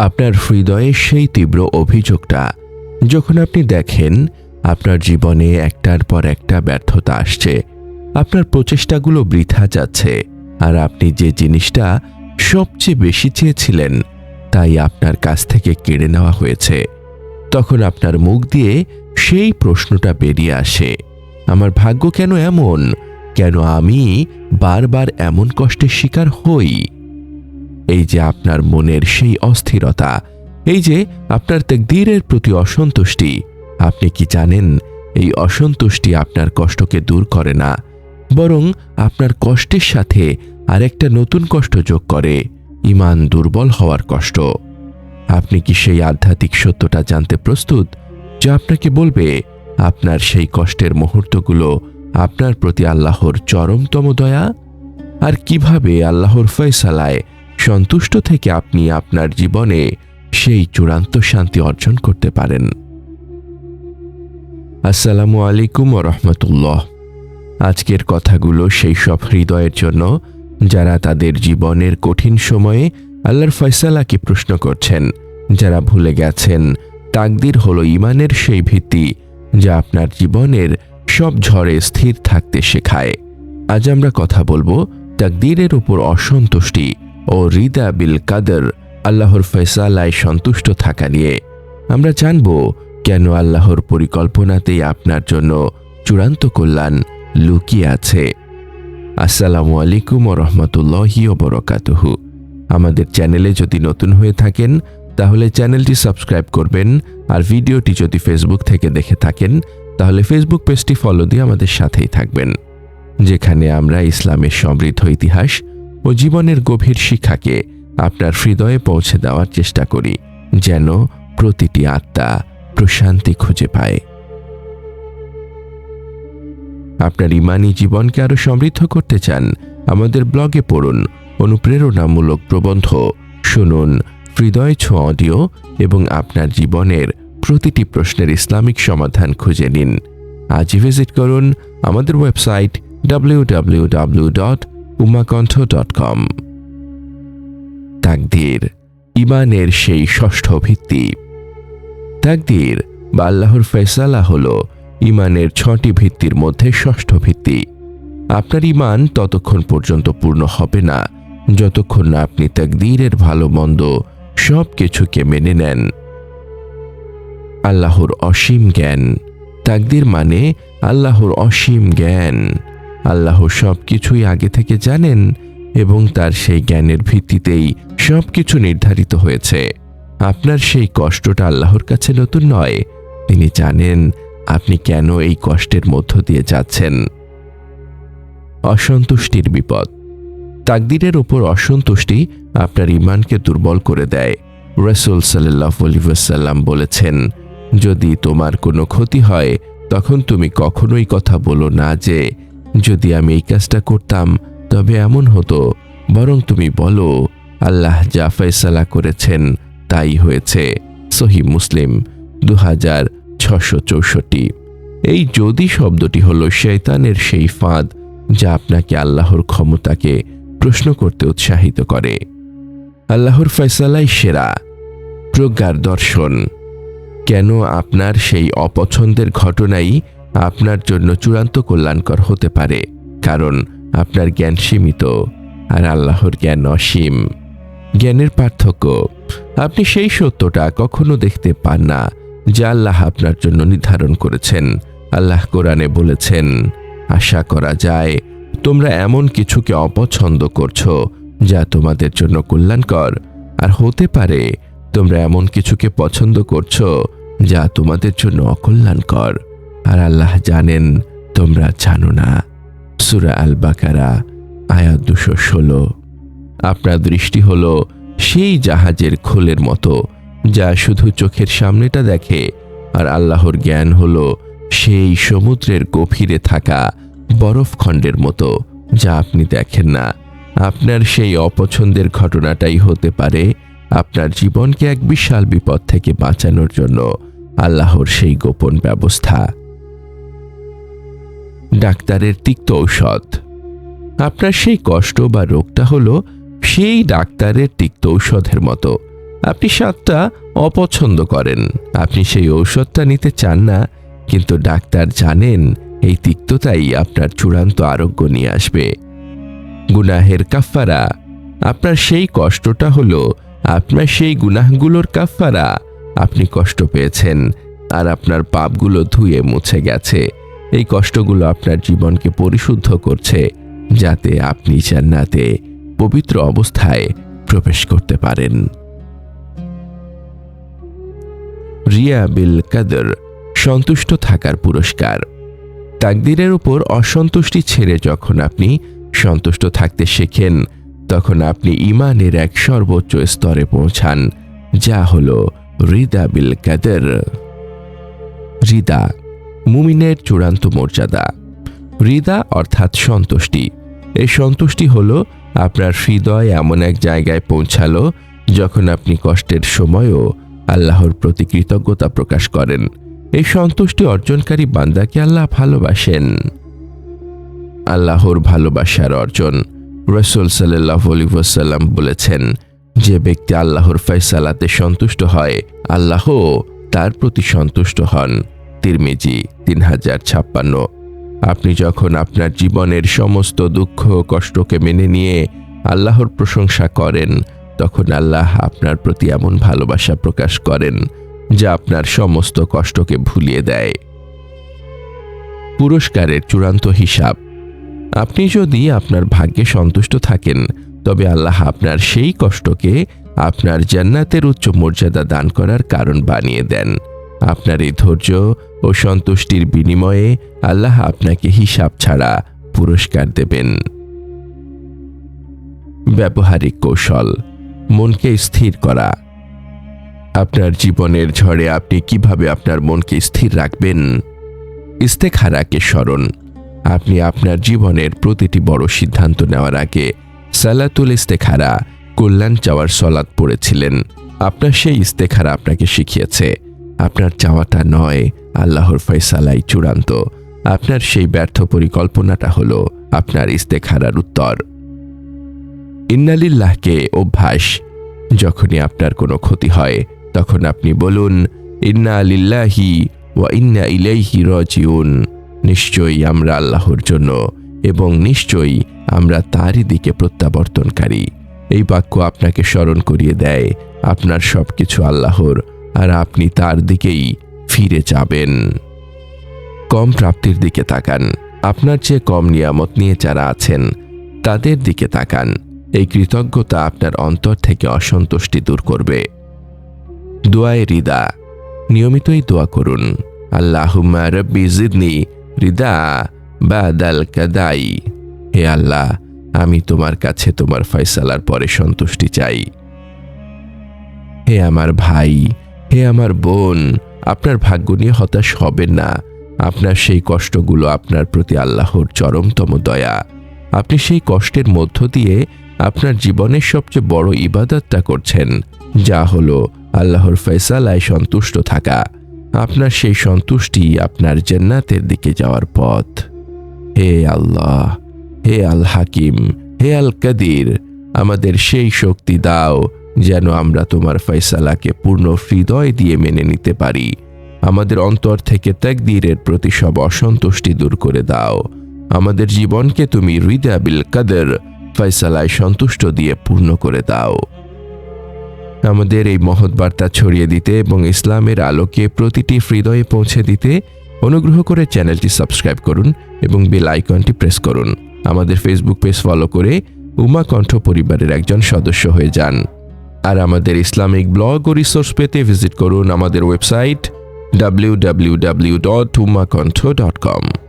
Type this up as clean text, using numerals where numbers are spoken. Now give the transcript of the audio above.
আপনার হৃদয়ে সেই তীব্র অভিযোগটা যখন আপনি দেখেন আপনার জীবনে একটার পর একটা ব্যর্থতা আসছে, আপনার প্রচেষ্টাগুলো বৃথা যাচ্ছে, আর আপনি যে জিনিসটা সবচেয়ে বেশি চেয়েছিলেন তাই আপনার কাছ থেকে কেড়ে নেওয়া হয়েছে, তখন আপনার মুখ দিয়ে সেই প্রশ্নটা বেরিয়ে আসে, আমার ভাগ্য কেন এমন? কেন আমি বারবার এমন কষ্টের শিকার হই? এই যে আপনার মনের সেই অস্থিরতা, এই যে আপনার তাকদীরের প্রতি অসন্তুষ্টি, আপনি কি জানেন এই অসন্তুষ্টি আপনার কষ্টকে দূর করে না, বরং আপনার কষ্টের সাথে আরেকটা নতুন কষ্ট যোগ করে, ঈমান দুর্বল হওয়ার কষ্ট। আপনি কি সেই আধ্যাত্মিক সত্যটা জানতে প্রস্তুত যা আপনাকে বলবে আপনার সেই কষ্টের মুহূর্তগুলো আপনার প্রতি আল্লাহর চরমতম দয়া, আর কিভাবে আল্লাহর ফয়সালায় সন্তুষ্ট থেকে আপনি আপনার জীবনে সেই চূড়ান্ত শান্তি অর্জন করতে পারেন? আসসালামু আলাইকুম ওয়া রাহমাতুল্লাহ। আজকের কথাগুলো সেই সব হৃদয়ের জন্য যারা তাদের জীবনের কঠিন সময়ে আল্লাহর ফয়সালাকে প্রশ্ন করছেন, যারা ভুলে গেছেন তাকদীর হলো ঈমানের সেই ভিত্তি যা আপনার জীবনের সব ঝড়ে স্থির থাকতে শেখায়। আজ আমরা কথা বলবো তাকদীরের উপর অসন্তুষ্টি ও রিদা বিল কাদর, আল্লাহর ফয়সালায় সন্তুষ্ট থাকা নিয়ে। আমরা জানব কেন আল্লাহর পরিকল্পনাতেই আপনার জন্য চূড়ান্ত কল্যাণ লুকিয়ে আছে। আসসালামু আলাইকুম ওয়া রাহমাতুল্লাহি ওয়া বারাকাতুহু। আমাদের চ্যানেলে যদি নতুন হয়ে থাকেন তাহলে চ্যানেলটি সাবস্ক্রাইব করবেন, আর ভিডিওটি যদি ফেসবুক থেকে দেখে থাকেন তাহলে ফেসবুক পেজটি ফলো দিয়ে আমাদের সাথেই থাকবেন, যেখানে আমরা ইসলামের সমৃদ্ধ ইতিহাস ও জীবনের গভীর শিক্ষাকে আপনার হৃদয়ে পৌঁছে দেওয়ার চেষ্টা করি, যেন প্রতিটি আত্মা প্রশান্তি খুঁজে পায়। আপনার ঈমানি জীবনকে আরো সমৃদ্ধ করতে চান? আমাদের ব্লগে পড়ুন অনুপ্রেরণামূলক প্রবন্ধ, শুনুন হৃদয় ছোঁয়া অডিও এবং আপনার জীবনের প্রতিটি প্রশ্নের ইসলামিক সমাধান খুঁজে নিন। আজই ভিজিট করুন আমাদের ওয়েবসাইট www.umakontho.com। তাকদীর, ঈমানের সেই ষষ্ঠ ভিত্তি। তাকদীর বা আল্লাহর ফয়সালা হলো ঈমানের 6টি ভিত্তির মধ্যে ষষ্ঠ ভিত্তি। আপনার ঈমান ততক্ষণ পর্যন্ত পূর্ণ হবে না যতক্ষণ না আপনি তাকদীরের ভালো মন্দ সব কিছুকে মেনে নেন। আল্লাহর অসীম জ্ঞান। তাকদীর মানে আল্লাহর অসীম জ্ঞান। আল্লাহ সব কিছুই আগে থেকে জানেন এবং তার সেই জ্ঞানের ভিত্তিতেই সব কিছু নির্ধারিত হয়েছে। আপনার সেই কষ্টটা আল্লাহর কাছে নতুন নয়। তিনি জানেন আপনি কেন এই কষ্টের মধ্য দিয়ে যাচ্ছেন। অসন্তুষ্টির বিপদ। তাকদীরের উপর অসন্তুষ্টি আপনার ঈমানকে দুর্বল করে দেয়। রাসূল সাল্লাল্লাহু আলাইহি ওয়াসাল্লাম বলেছেন, যদি তোমার কোনো ক্ষতি হয় তখন তুমি কখনোই কথা বলো না যে যদি আমি এই কাজটা করতাম তবে এমন হতো, বরং তুমি বলো আল্লাহ যা ফয়সালা করেছেন তাই হয়েছে। সহিহ মুসলিম 2664। এই যদি শব্দটি হলো শয়তানের সেই ফাঁদ যা আপনাকে আল্লাহর ক্ষমতাকে প্রশ্ন করতে উৎসাহিত করে। আল্লাহর ফয়সালাই সেরা। প্রজ্ঞার দর্শন। কেন আপনার সেই অপছন্দের ঘটনাই আপনার জন্য চূড়ান্ত কল্যাণকর হতে পারে? কারণ আপনার জ্ঞান সীমিত আর আল্লাহর জ্ঞান অসীম। জ্ঞানের পার্থক্য। আপনি সেই সত্যটা কখনো দেখতে পান না যা আল্লাহ আপনার জন্য নির্ধারণ করেছেন। আল্লাহ কোরআনে বলেছেন, আশা করা যায় তোমরা এমন কিছুকে অপছন্দ করছো যা তোমাদের জন্য কল্যাণকর, আর হতে পারে তোমরা এমন কিছুকে পছন্দ করছো যা তোমাদের জন্য অকল্যাণকর, আর আল্লাহ জানেন তোমরা জানো না। সূরা আল বাকারা আয়াত 216। আপনার দৃষ্টি হলো সেই জাহাজের খোলের মতো যা শুধু চোখের সামনেটা দেখে, আর আল্লাহর জ্ঞান হলো সেই সমুদ্রের গভীরে থাকা বরফখণ্ডের মতো যা আপনি দেখেন না। আপনার সেই অপছন্দের ঘটনাটাই হতে পারে আপনার জীবনকে এক বিশাল বিপদ থেকে বাঁচানোর জন্য আল্লাহর সেই গোপন ব্যবস্থা। ডাক্তারের তিক্ত ঔষধ। আপনার সেই কষ্ট বা রোগটা হলো সেই ডাক্তারের তিক্ত ঔষধের মতো আপনি স্বাদটা অপছন্দ করেন, আপনি সেই ঔষধটা নিতে চান না, কিন্তু ডাক্তার জানেন এই তিক্ততাই আপনার চূড়ান্ত আরোগ্য নিয়ে আসবে। গুনাহের কাফফারা, আপনার সেই কষ্টটা হলো আপনার সেই গুনাহগুলোর কাফফারা। আপনি কষ্ট পেয়েছেন আর আপনার পাপগুলো ধুয়ে মুছে গেছে। এই কষ্টগুলো আপনার জীবনকে পরিশুদ্ধ করছে, যাতে আপনি জান্নাতে পবিত্র অবস্থায় প্রবেশ করতে পারেন। রিয়া বিল কাদর, সন্তুষ্ট থাকার পুরস্কার। তাকদীরের উপর অসন্তুষ্টি ছেড়ে যখন আপনি সন্তুষ্ট থাকতে শেখেন, তখন আপনি ঈমানের এক সর্বোচ্চ স্তরে পৌঁছান, যা হলো রিদা বিল কাদর। রিদা মুমিনের চূড়ান্ত মর্যাদা। রিদা অর্থাৎ সন্তুষ্টি। এই সন্তুষ্টি হলো আপনার হৃদয় এমন এক জায়গায় পৌঁছালো যখন আপনি কষ্টের সময়ও আল্লাহর প্রতি কৃতজ্ঞতা প্রকাশ করেন। এই সন্তুষ্টি অর্জনকারী বান্দাকে আল্লাহ ভালোবাসেন। আল্লাহর ভালোবাসার অর্জন। রাসূল সাল্লাল্লাহু আলাইহি ওয়াসাল্লাম বলেছেন, যে ব্যক্তি আল্লাহর ফয়সালাতে সন্তুষ্ট হয়, আল্লাহ তার প্রতি সন্তুষ্ট হন। তিরমিজি 3056। আপনি যখন আপনার জীবনের সমস্ত দুঃখ কষ্টকে মেনে নিয়ে আল্লাহর প্রশংসা করেন, তখন আল্লাহ আপনার প্রতি এমন ভালোবাসা প্রকাশ করেন যা আপনার সমস্ত কষ্টকে ভুলিয়ে দেয়। পুরস্কারের চূড়ান্ত হিসাব। আপনি যদি আপনার ভাগ্যে সন্তুষ্ট থাকেন, তবে আল্লাহ আপনার সেই কষ্টকে আপনার জান্নাতের উচ্চ মর্যাদা দান করার কারণ বানিয়ে দেন। আপনার এই ধৈর্য ও সন্তুষ্টির বিনিময়ে আল্লাহ আপনাকে হিসাব ছাড়া পুরস্কার দেবেন। ব্যবহারিক কৌশল। মনকে স্থির করা। আপনার জীবনের ঝড়ে আপনি কিভাবে আপনার মনকে স্থির রাখবেন? ইস্তেখারাকে স্মরণ। আপনি আপনার জীবনের প্রতিটি বড় সিদ্ধান্ত নেওয়ার আগে সালাতুল ইস্তেখারা, কল্যাণ চাওয়ার সলাত পড়েছিলেন। আপনার সেই ইস্তেখারা আপনাকে শিখিয়েছে আপনার চাওয়াটা নয়, আল্লাহর ফয়সালাই চূড়ান্ত। আপনার সেই ব্যর্থ পরিকল্পনাটা হলো আপনার ইস্তেখারার উত্তর। ইন্নালিল্লাহকে অভ্যাস। যখনই আপনার কোনো ক্ষতি হয়, তখন আপনি বলুন, ইন্না লিল্লাহি ওয়া ইন্না ইলাইহি রাজিউন। নিশ্চয়ই আমরা আল্লাহর জন্য এবং নিশ্চয়ই আমরা তারই দিকে প্রত্যাবর্তনকারী। এই বাক্য আপনাকে স্মরণ করিয়ে দেয় আপনার সবকিছু আল্লাহর, আর আপনি তার দিকেই ফিরে যাবেন। কম প্রাপ্তির দিকে তাকান। আপনার চেয়ে কম নিয়ামত নিয়ে যারা আছেন, তাদের দিকে তাকান। এই কৃতজ্ঞতা আপনার অন্তর থেকে অসন্তুষ্টি দূর করবে। দোয়ায়ে রিদা। নিয়মিতই দোয়া করুন, আল্লাহুম্মা রব্বি জিদনি রিদা বাদাল কাদাই। হে আল্লাহ, আমি তোমার কাছে তোমার ফয়সালার পরে সন্তুষ্টি চাই। হে আমার ভাই, হে আমার বোন, আপনার ভাগ্য নিয়ে হতাশ হবেন না। আপনার সেই কষ্টগুলো আপনার প্রতি আল্লাহর চরমতম দয়া। আপনি সেই কষ্টের মধ্য দিয়ে আপনার জীবনের সবচেয়ে বড় ইবাদতটা করছেন, যা হলো আল্লাহর ফয়সালায় সন্তুষ্ট থাকা। আপনার সেই সন্তুষ্টি আপনার জান্নাতের দিকে যাওয়ার পথ। হে আল্লাহ, হে আল হাকিম, হে আল কাদির, আমাদের সেই শক্তি দাও যেন আমরা তোমার ফয়সালাকে পূর্ণ হৃদয় দিয়ে মেনে নিতে পারি। আমাদের অন্তর থেকে তাকদীরের প্রতি সব অসন্তুষ্টি দূর করে দাও। আমাদের জীবনকে তুমি রিদা বিল কাদর, ফয়সালায় সন্তুষ্ট দিয়ে পূর্ণ করে দাও। আমাদের এই মহৎ বার্তা ছড়িয়ে দিতে এবং ইসলামের আলোকে প্রতিটি হৃদয়ে পৌঁছে দিতে অনুগ্রহ করে চ্যানেলটি সাবস্ক্রাইব করুন এবং বেল আইকনটি প্রেস করুন। আমাদের ফেসবুক পেজ ফলো করে উম্মাহ কণ্ঠ পরিবারের একজন সদস্য হয়ে যান। আর আমাদের ইসলামিক ব্লগ ও রিসোর্স পেতে ভিজিট করুন আমাদের ওয়েবসাইট www.ummahkontho.com।